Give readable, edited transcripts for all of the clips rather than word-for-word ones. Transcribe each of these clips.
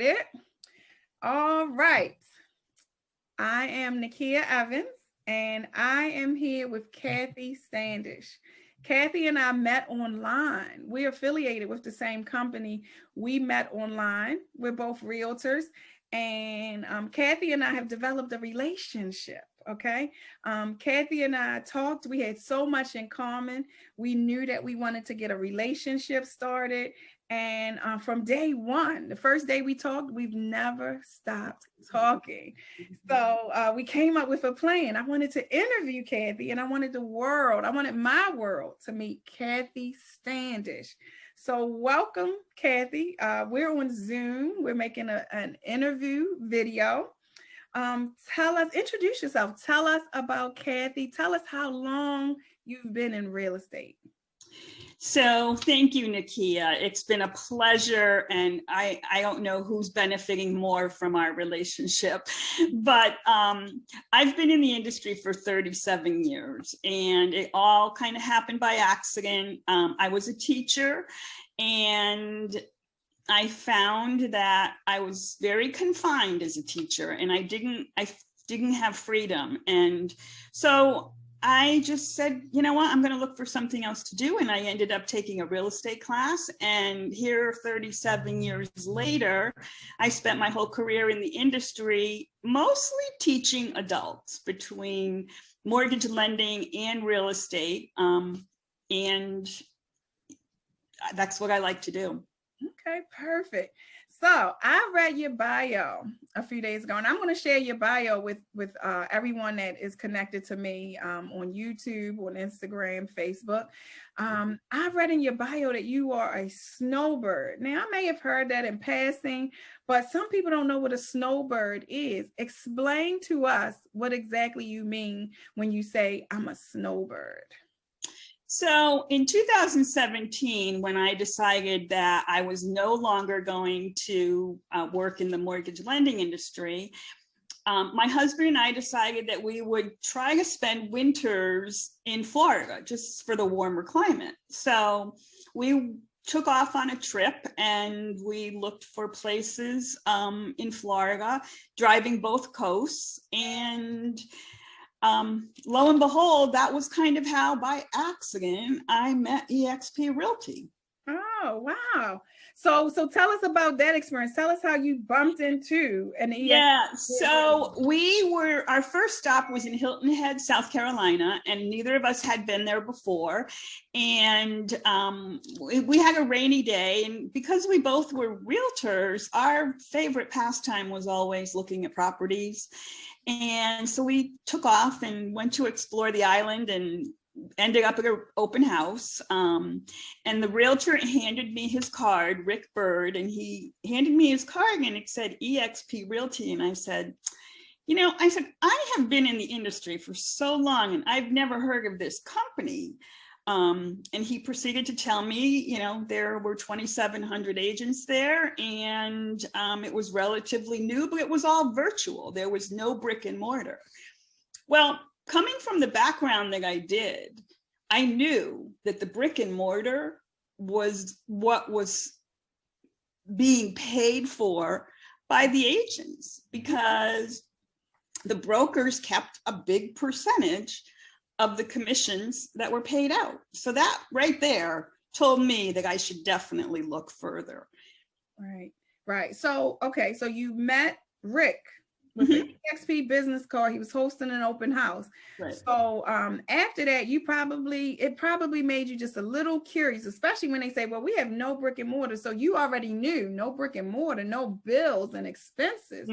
started. All right. I am Nakia Evans, and I am here with Kathy Standish. Kathy and I met online. We're affiliated with the same company. We met online. We're both realtors, and Kathy and I have developed a relationship. Okay. Kathy and I talked. We had so much in common. We knew that we wanted to get a relationship started. And from day one, the first day we talked, we've never stopped talking. So we came up with a plan. I wanted to interview Kathy, and I wanted my world to meet Kathy Standish. So welcome, Kathy. We're on Zoom. We're making an interview video. Introduce yourself. Tell us about Kathy. Tell us how long you've been in real estate. So thank you, Nakia. It's been a pleasure, and I don't know who's benefiting more from our relationship, but I've been in the industry for 37 years, and it all kind of happened by accident. I was a teacher, and I found that I was very confined as a teacher, and I didn't have freedom. And so I just said, you know what, I'm going to look for something else to do. And I ended up taking a real estate class. And here, 37 years later, I spent my whole career in the industry, mostly teaching adults between mortgage lending and real estate. And that's what I like to do. Okay, perfect. So I read your bio a few days ago, and I'm going to share your bio with everyone that is connected to me on YouTube, on Instagram, Facebook. I read in your bio that you are a snowbird. Now, I may have heard that in passing, but some people don't know what a snowbird is. Explain to us what exactly you mean when you say I'm a snowbird. So in 2017, when I decided that I was no longer going to work in the mortgage lending industry, my husband and I decided that we would try to spend winters in Florida just for the warmer climate. So we took off on a trip, and we looked for places in Florida, driving both coasts. And lo and behold, that was kind of how by accident I met eXpRealty. Oh, wow. So tell us about that experience. Tell us how you bumped into an eXp. Yeah, so our first stop was in Hilton Head, South Carolina, and neither of us had been there before. And we had a rainy day, and because we both were realtors, our favorite pastime was always looking at properties. And so we took off and went to explore the island and ended up at an open house. And the realtor handed me his card, Rick Bird, and he handed me his card and it said eXpRealty. And I said, I have been in the industry for so long and I've never heard of this company. And he proceeded to tell me, there were 2,700 agents there, and it was relatively new, but it was all virtual. There was no brick and mortar. Well, coming from the background that I did, I knew that the brick and mortar was what was being paid for by the agents, because the brokers kept a big percentage of the commissions that were paid out. So that right there told me that I should definitely look further. Right. So, okay. So you met Rick with the eXp business card. He was hosting an open house. Right. So after that, it probably made you just a little curious, especially when they say, well, we have no brick and mortar. So you already knew no brick and mortar, no bills and expenses.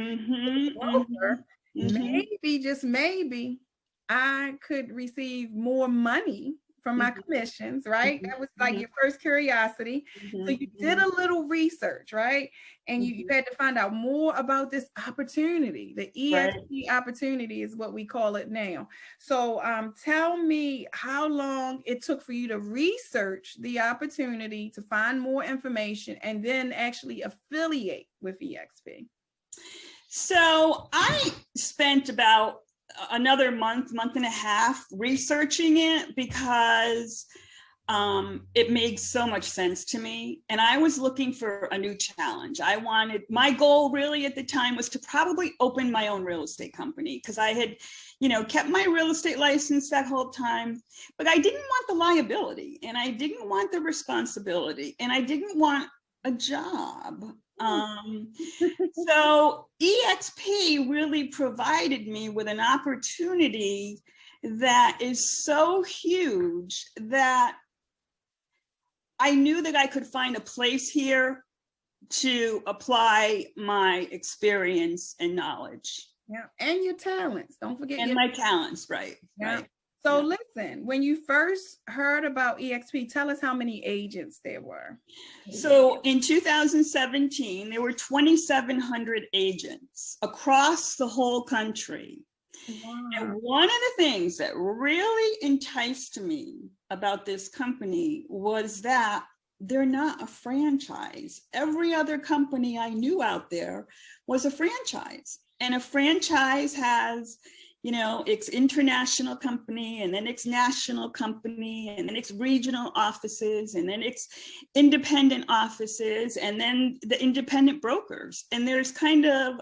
Maybe, just maybe, I could receive more money from my commissions, right? That was like your first curiosity. So you did a little research, right? And you had to find out more about this opportunity. The eXp opportunity is what we call it now. So tell me how long it took for you to research the opportunity, to find more information, and then actually affiliate with eXp. So I spent about another month and a half researching it, because it made so much sense to me. And I was looking for a new challenge. My goal really at the time was to probably open my own real estate company, because I had, kept my real estate license that whole time, but I didn't want the liability, and I didn't want the responsibility, and I didn't want a job. So eXp really provided me with an opportunity that is so huge that I knew that I could find a place here to apply my experience and knowledge. Yeah, and your talents. Don't forget my talents, right? Yeah. Right. So listen, when you first heard about eXp, tell us how many agents there were. So in 2017, there were 2,700 agents across the whole country. Wow. And one of the things that really enticed me about this company was that they're not a franchise. Every other company I knew out there was a franchise, and a franchise has, its international company, and then its national company, and then its regional offices, and then its independent offices, and then the independent brokers. And there's kind of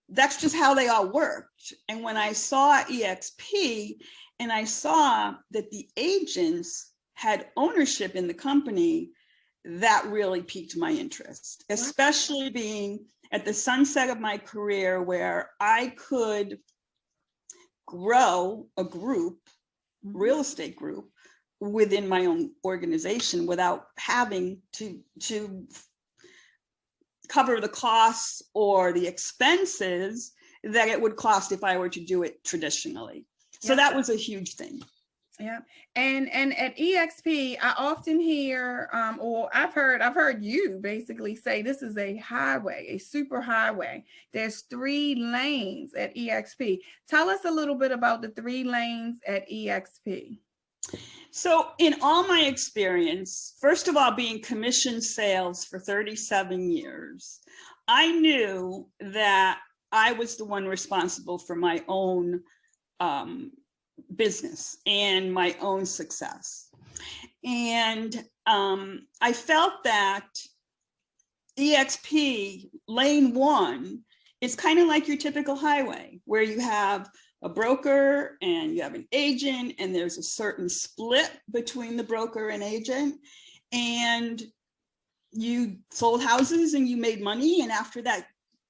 that's just how they all worked. And when I saw eXp and I saw that the agents had ownership in the company, that really piqued my interest, especially being at the sunset of my career where I could grow a group, real estate group, within my own organization without having to cover the costs or the expenses that it would cost if I were to do it traditionally. So that was a huge thing. Yeah. And at eXp, I often hear, or I've heard you basically say this is a highway, a super highway. There's 3 lanes at eXp. Tell us a little bit about the 3 lanes at eXp. So in all my experience, first of all, being commission sales for 37 years, I knew that I was the one responsible for my own business and my own success. And I felt that eXp lane 1 is kind of like your typical highway, where you have a broker and you have an agent, and there's a certain split between the broker and agent, and you sold houses and you made money, and after that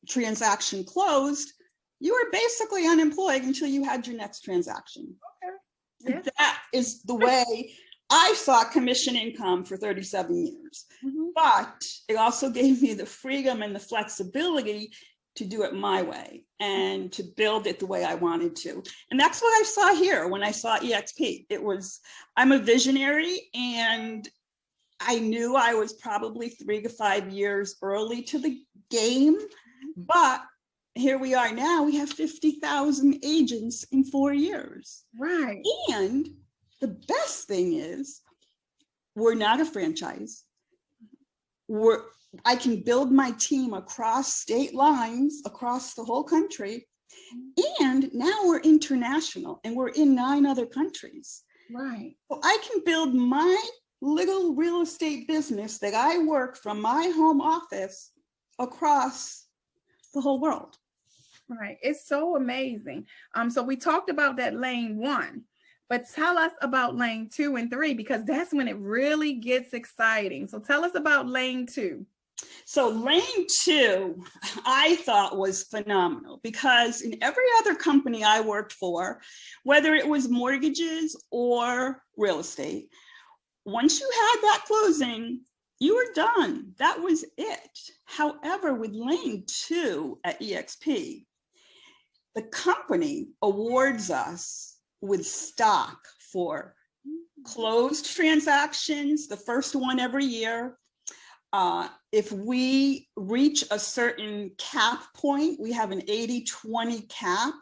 transaction closed, you were basically unemployed until you had your next transaction. Okay. Yeah. That is the way I saw commission income for 37 years. But it also gave me the freedom and the flexibility to do it my way and to build it the way I wanted to. And that's what I saw here when I saw eXp. I'm a visionary, and I knew I was probably 3 to 5 years early to the game, but here we are now. We have 50,000 agents in 4 years. Right. And the best thing is, we're not a franchise. I can build my team across state lines, across the whole country. And now we're international, and we're in 9 other countries. Right. So I can build my little real estate business that I work from my home office across the whole world. Right. It's so amazing. So we talked about that lane 1, but tell us about lane 2 and 3, because that's when it really gets exciting. So tell us about lane 2. So lane 2, I thought was phenomenal, because in every other company I worked for, whether it was mortgages or real estate, once you had that closing, you were done. That was it. However, with lane 2 at eXp, the company awards us with stock for closed transactions, the first one every year. If we reach a certain cap point, we have an 80-20 cap.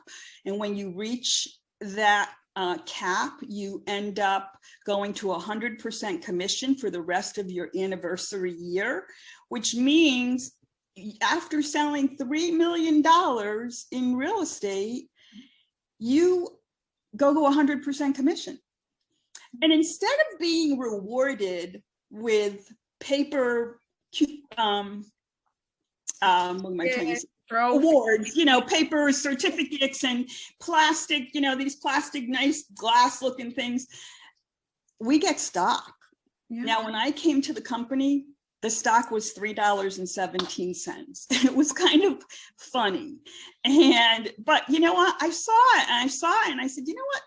And when you reach that cap, you end up going to 100% commission for the rest of your anniversary year, which means after selling $3 million in real estate, you go to 100% commission. And instead of being rewarded with paper, what am I trying to say? Awards, paper certificates and plastic, these plastic, nice glass looking things, we get stock. Yeah. Now, when I came to the company, the stock was $3.17. It was kind of funny. But you know what? I saw it and I said, you know what?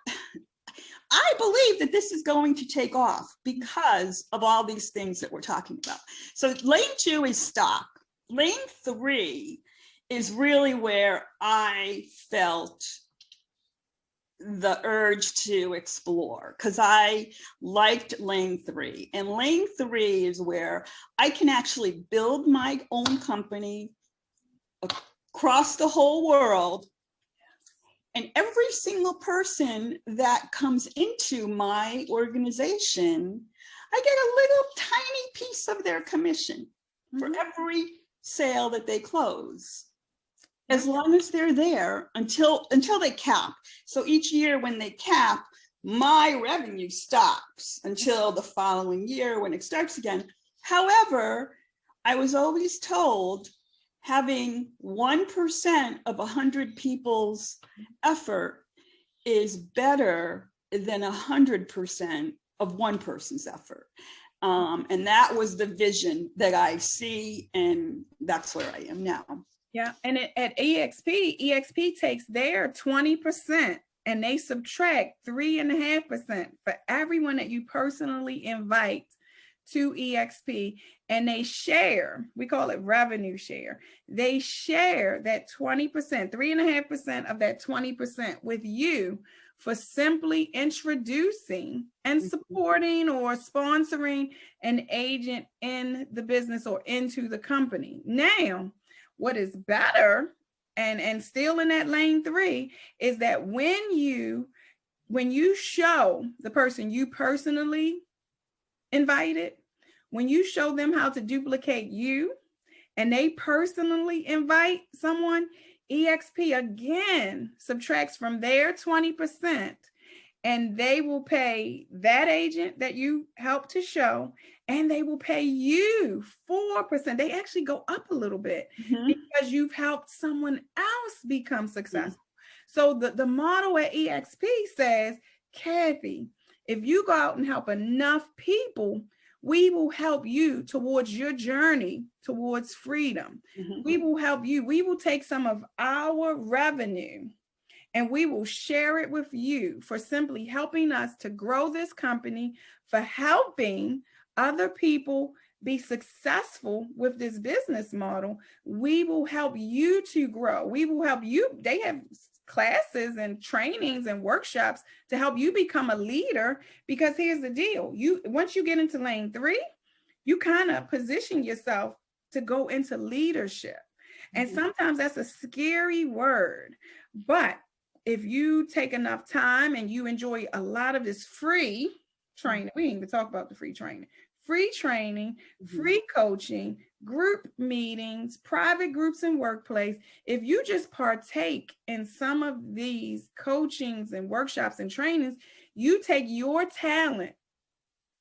I believe that this is going to take off because of all these things that we're talking about. So lane 2 is stock. Lane 3 is really where I felt the urge to explore, because I liked lane 3. And lane 3 is where I can actually build my own company across the whole world. And every single person that comes into my organization, I get a little tiny piece of their commission for every sale that they close, as long as they're there until they cap. So each year when they cap, my revenue stops until the following year when it starts again. However, I was always told having 1% of 100 people's effort is better than 100% of one person's effort. And that was the vision that I see, and that's where I am now. Yeah, and at eXp takes their 20% and they subtract 3.5% for everyone that you personally invite to eXp, and they share, we call it revenue share. They share that 20%, 3.5% of that 20% with you for simply introducing and supporting or sponsoring an agent in the business or into the company. Now, what is better, and still in that lane 3, is that when you show the person you personally invited, when you show them how to duplicate you and they personally invite someone, eXp again subtracts from their 20%, and they will pay that agent that you helped to show, and they will pay you 4%. They actually go up a little bit because you've helped someone else become successful. So the model at eXp says, Kathy, if you go out and help enough people, we will help you towards your journey towards freedom. We will help you. We will take some of our revenue and we will share it with you for simply helping us to grow this company, for helping other people be successful with this business model. We will help you to grow. We will help you. They have classes and trainings and workshops to help you become a leader, because here's the deal. Once you get into lane 3, you kind of position yourself to go into leadership. And sometimes that's a scary word, but if you take enough time and you enjoy a lot of this free training, we didn't even talk about the free training, free coaching, group meetings, private groups and workplace. If you just partake in some of these coachings and workshops and trainings, you take your talent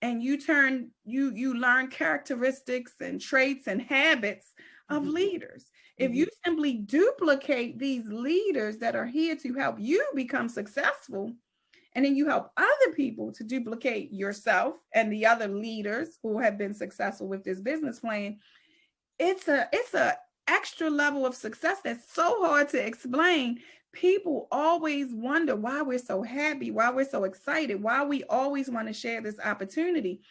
and you learn characteristics and traits and habits of leaders. If you simply duplicate these leaders that are here to help you become successful, and then you help other people to duplicate yourself and the other leaders who have been successful with this business plan, it's a extra level of success that's so hard to explain. People always wonder why we're so happy, why we're so excited, why we always want to share this opportunity.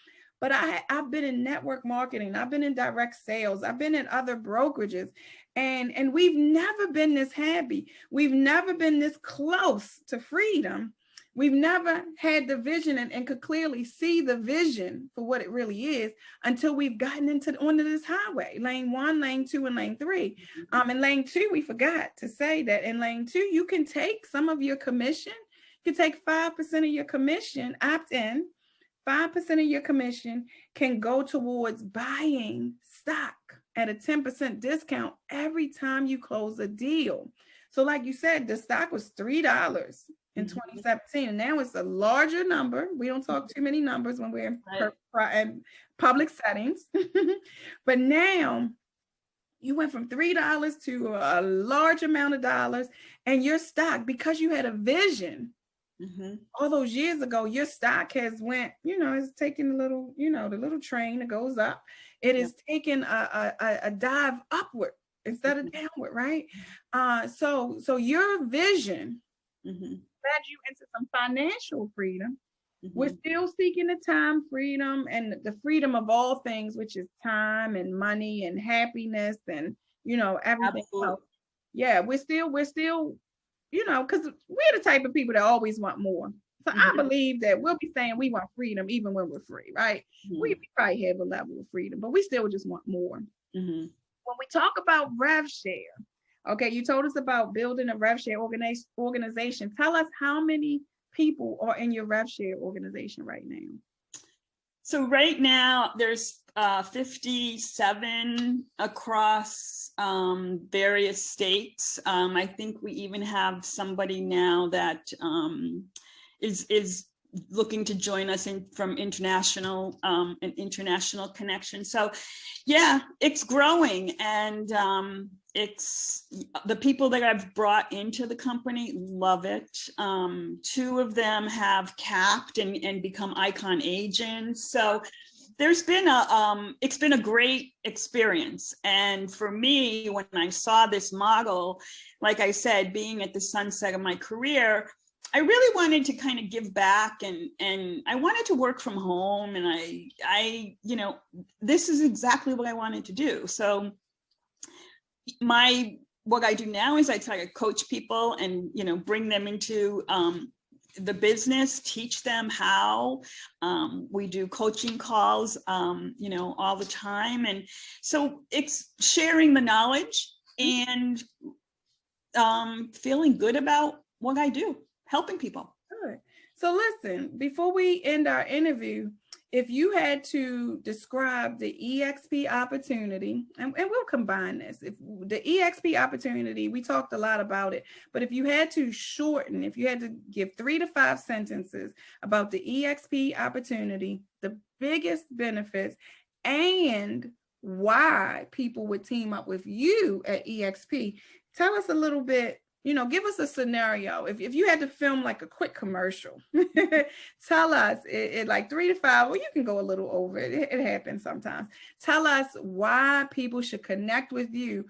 But I've been in network marketing, I've been in direct sales, I've been in other brokerages, and we've never been this happy. We've never been this close to freedom. We've never had the vision and could clearly see the vision for what it really is until we've gotten onto this highway, lane 1, lane 2, and lane 3. In lane 2, we forgot to say that in lane 2, you can take some of your commission. You can take 5% of your commission, opt in. 5% of your commission can go towards buying stock at a 10% discount every time you close a deal. So like you said, the stock was $3. in 2017. And now it's a larger number. We don't talk too many numbers when we're in public settings. But now you went from $3 to a large amount of dollars, and your stock, because you had a vision all those years ago, your stock has went, it's taking a little, the little train that goes up. It is taking a dive upward instead of downward, right? So your vision led you into some financial freedom. We're still seeking the time freedom and the freedom of all things, which is time and money and happiness and, everything else. Yeah, we're still, because we're the type of people that always want more. So I believe that we'll be saying we want freedom even when we're free, right? We probably have a level of freedom, but we still just want more. When we talk about rev share, okay, you told us about building a rev share organization. Tell us how many people are in your rev share organization right now. So right now there's 57 across various states. I think we even have somebody now that is looking to join us from international, an international connection. So yeah, it's growing, and it's the people that I've brought into the company love it. 2 of them have capped and become icon agents. So there's been it's been a great experience. And for me, when I saw this model, like I said, being at the sunset of my career, I really wanted to kind of give back, and I wanted to work from home, and I this is exactly what I wanted to do. So what I do now is I try to coach people and bring them into the business, teach them how. We do coaching calls all the time, and so it's sharing the knowledge and feeling good about what I do, helping people. Good. So listen, before we end our interview, if you had to describe the EXP opportunity, and we'll combine this, if the EXP opportunity, we talked a lot about it, but if you had to shorten, if you had to give 3 to 5 sentences about the EXP opportunity, the biggest benefits, and why people would team up with you at EXP, tell us a little bit. Give us a scenario. If you had to film like a quick commercial, tell us it like 3 to 5, or you can go a little over it. It happens sometimes. Tell us why people should connect with you.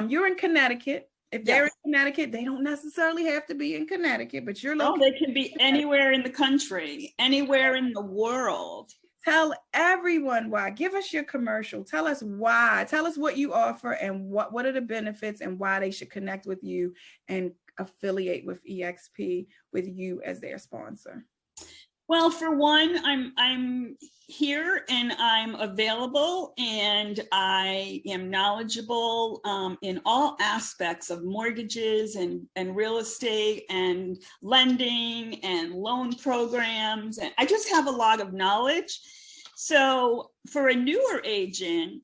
You're in Connecticut. If they're in Connecticut, they don't necessarily have to be in Connecticut, but you're located. They can be anywhere in the country, anywhere in the world. Tell everyone why. Give us your commercial. Tell us why. Tell us what you offer and what are the benefits and why they should connect with you and affiliate with eXp with you as their sponsor. Well, for one, I'm here and I'm available, and I am knowledgeable in all aspects of mortgages and real estate and lending and loan programs. And I just have a lot of knowledge. So for a newer agent,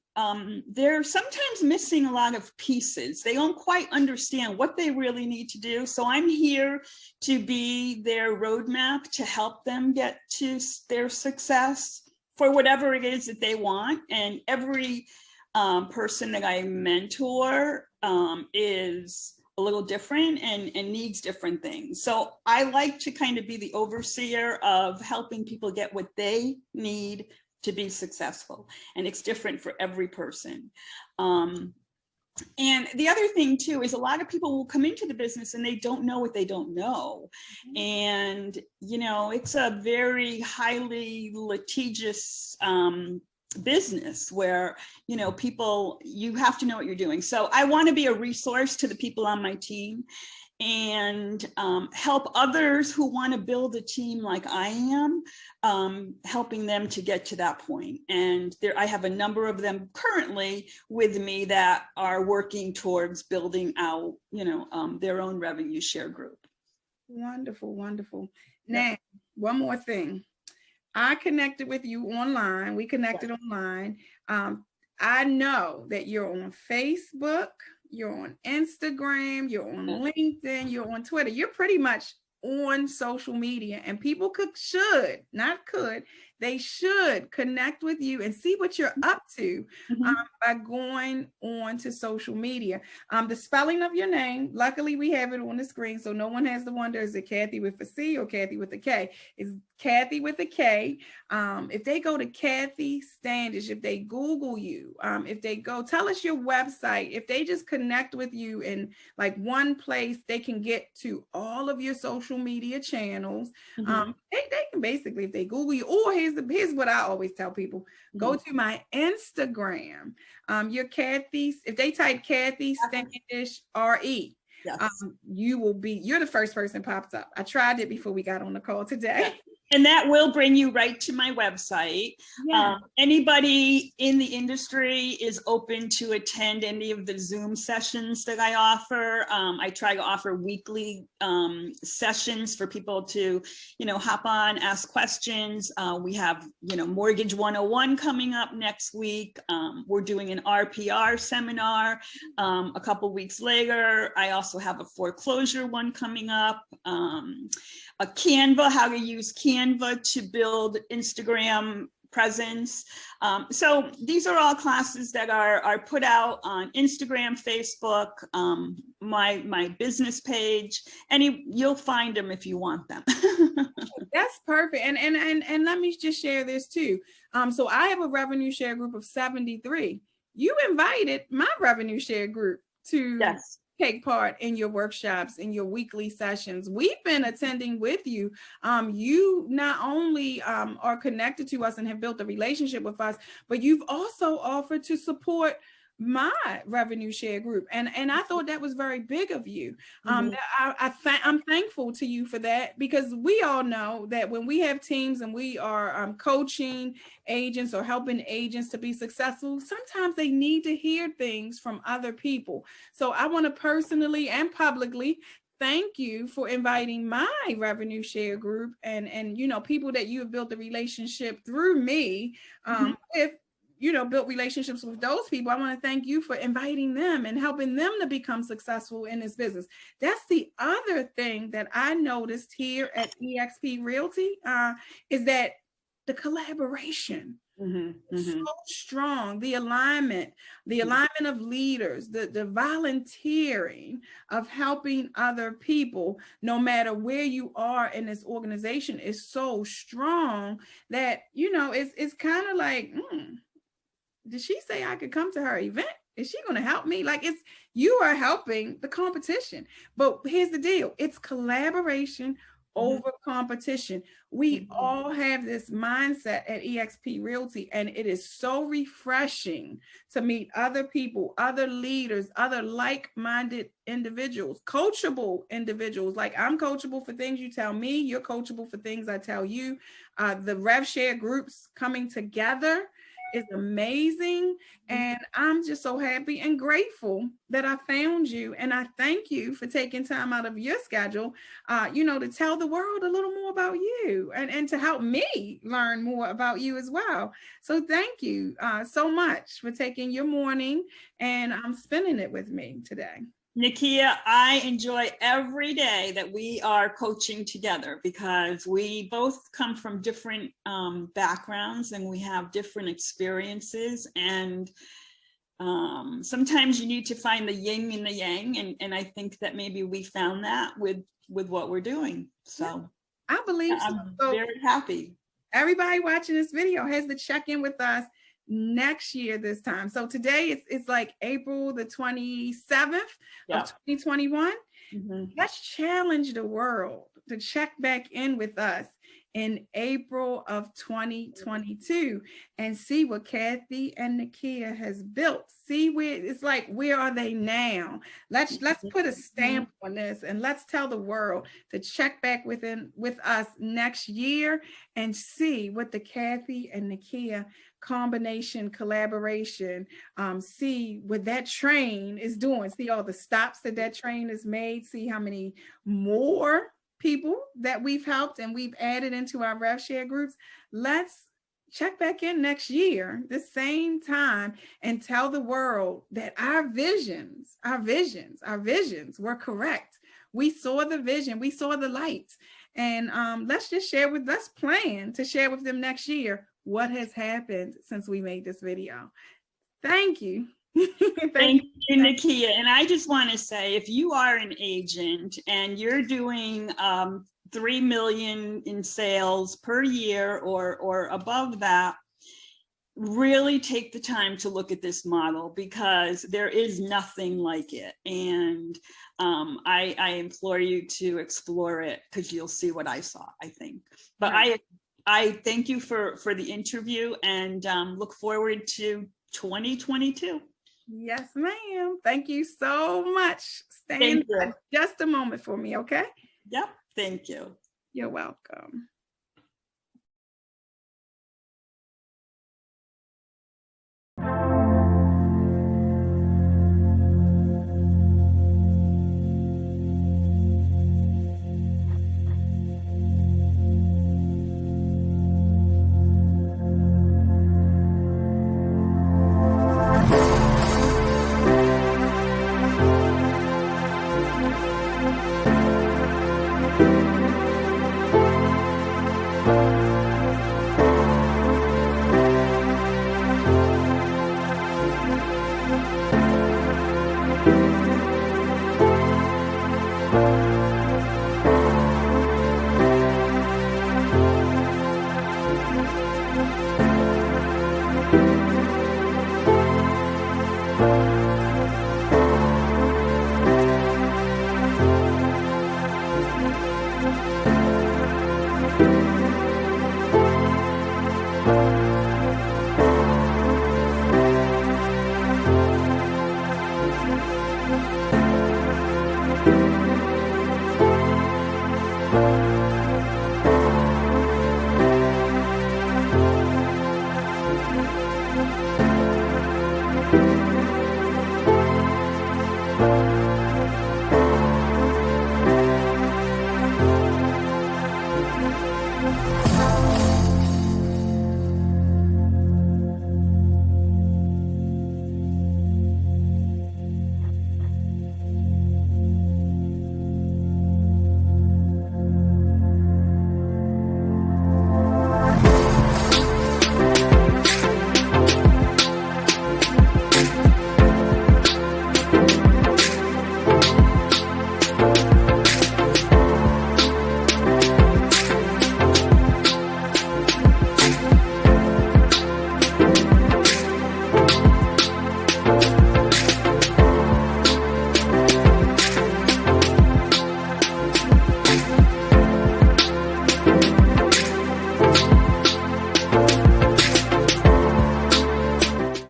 they're sometimes missing a lot of pieces. They don't quite understand what they really need to do. So I'm here to be their roadmap to help them get to their success for whatever it is that they want. And every person that I mentor is a little different and needs different things. So I like to kind of be the overseer of helping people get what they need to be successful. And it's different for every person. And the other thing too is a lot of people will come into the business and they don't know what they don't know. And, it's a very highly litigious business where, people, you have to know what you're doing. So I want to be a resource to the people on my team and help others who want to build a team like I am, helping them to get to that point. And I have a number of them currently with me that are working towards building out, their own revenue share group. Wonderful, wonderful. Now, one more thing. I connected with you online. We connected online. I know that you're on Facebook, you're on Instagram, you're on LinkedIn, you're on Twitter. You're pretty much on social media, and people they should connect with you and see what you're up to by going on to social media. The spelling of your name, luckily we have it on the screen, so no one has to wonder, is it Kathy with a C or Kathy with a K? It's Kathy with a K. If they go to Kathy Standish, if they Google you, if they go, tell us your website, if they just connect with you in like one place, they can get to all of your social media channels. They can basically, if they Google you, or here's what I always tell people, go to my Instagram. Your Kathy, if they type Kathy Standish RE, yes. You're the first person pops up. I tried it before we got on the call today. Yeah. And that will bring you right to my website. Yeah. Anybody in the industry is open to attend any of the Zoom sessions that I offer. I try to offer weekly sessions for people to, hop on, ask questions. We have, Mortgage 101 coming up next week. We're doing an RPR seminar a couple weeks later. I also have a foreclosure one coming up. A Canva, how to use Canva to build Instagram presence. So these are all classes that are put out on Instagram, Facebook, my business page, and you'll find them if you want them. That's perfect. And let me just share this too. So I have a revenue share group of 73. You invited my revenue share group to take part in your workshops, in your weekly sessions. We've been attending with you. You not only are connected to us and have built a relationship with us, but you've also offered to support my revenue share group. And I thought that was very big of you. I'm thankful to you for that, because we all know that when we have teams and we are coaching agents or helping agents to be successful, sometimes they need to hear things from other people. So I want to personally and publicly thank you for inviting my revenue share group and people that you have built a relationship through me with. Built relationships with those people. I want to thank you for inviting them and helping them to become successful in this business. That's the other thing that I noticed here at eXpRealty is that the collaboration is so strong. The alignment of leaders, the volunteering of helping other people, no matter where you are in this organization, is so strong that, it's kind of like, did she say I could come to her event? Is she going to help me? Like, you are helping the competition. But here's the deal. It's collaboration over competition. We all have this mindset at eXpRealty, and it is so refreshing to meet other people, other leaders, other like-minded individuals, coachable individuals. Like, I'm coachable for things you tell me. You're coachable for things I tell you. The Rev Share groups coming together is amazing, and I'm just so happy and grateful that I found you, and I thank you for taking time out of your schedule to tell the world a little more about you and to help me learn more about you as well. So thank you so much for taking your morning and spending it with me today. Nakia, I enjoy every day that we are coaching together, because we both come from different backgrounds and we have different experiences, and sometimes you need to find the yin and the yang, and I think that maybe we found that with what we're doing. So I believe I'm very happy. Everybody watching this video has to check in with us next year this time. So today it's like April the 27th of 2021. Let's challenge the world to check back in with us in April of 2022 and see what Kathy and Nakia has built. See where are they now? Let's put a stamp on this, and let's tell the world to check back with us next year and see what the Kathy and Nakia combination, collaboration, see what that train is doing, see all the stops that train has made, see how many more people that we've helped and we've added into our Rev Share groups. Let's check back in next year, the same time, and tell the world that our visions were correct. We saw the vision, we saw the light. And let's plan to share with them next year what has happened since we made this video. Thank you. Thank you, Nakia. And I just want to say, if you are an agent and you're doing 3 million in sales per year or above that, really take the time to look at this model, because there is nothing like it. And I implore you to explore it, because you'll see what I saw, I think. But I thank you for the interview, and look forward to 2022. Yes, ma'am. Thank you so much. Stand by just a moment for me, okay? Yep. Thank you. You're welcome.